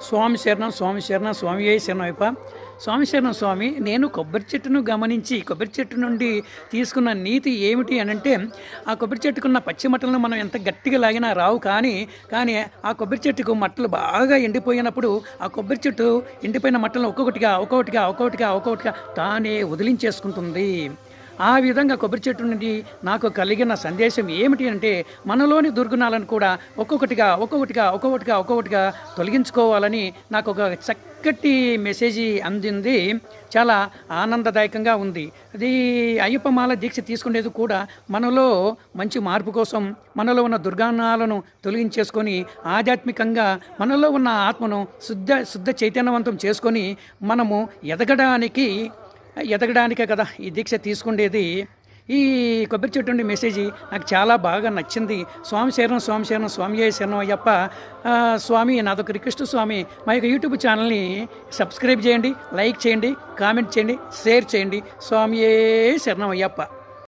స్వామి శరణం, స్వామి శరణం, స్వామియే శరణమయ్యప్ప. స్వామి శరణం స్వామి. నేను కొబ్బరి చెట్టును గమనించి కొబ్బరి చెట్టు నుండి తీసుకున్న నీతి ఏమిటి అనంటే, ఆ కొబ్బరి చెట్టుకున్న పచ్చి మట్టలను మనం ఎంత గట్టిగా లాగినా రావు, కానీ ఆ కొబ్బరి చెట్టుకు మట్టలు బాగా ఎండిపోయినప్పుడు ఆ కొబ్బరి చెట్టు ఎండిపోయిన మట్టలను ఒక్కొక్కటిగా తానే వదిలించేసుకుంటుంది. ఆ విధంగా కొబ్బరి చెట్టు నుండి నాకు కలిగిన సందేశం ఏమిటి అంటే, మనలోని దుర్గుణాలను కూడా ఒక్కొక్కటిగా తొలగించుకోవాలని నాకు ఒక చక్కటి మెసేజ్ అందింది. చాలా ఆనందదాయకంగా ఉంది. అది అయ్యప్పమాల దీక్ష తీసుకునేది కూడా మనలో మంచి మార్పు కోసం, మనలో ఉన్న దుర్గుణాలను తొలగించేసుకొని ఆధ్యాత్మికంగా మనలో ఉన్న ఆత్మను శుద్ధ చైతన్యవంతం చేసుకొని మనము ఎదగడానికే కదా ఈ దీక్ష తీసుకునేది. ఈ కొబ్బరి చెట్టు నుండి మెసేజ్ నాకు చాలా బాగా నచ్చింది. స్వామి శరణం, స్వామి శరణం, స్వామియే శరణం అయ్యప్ప. స్వామి, నాదొక రిక్వెస్ట్ స్వామి, మా యొక్క యూట్యూబ్ ఛానల్ని సబ్స్క్రైబ్ చేయండి, లైక్ చేయండి, కామెంట్ చేయండి, షేర్ చేయండి. స్వామియే శరణం అయ్యప్ప.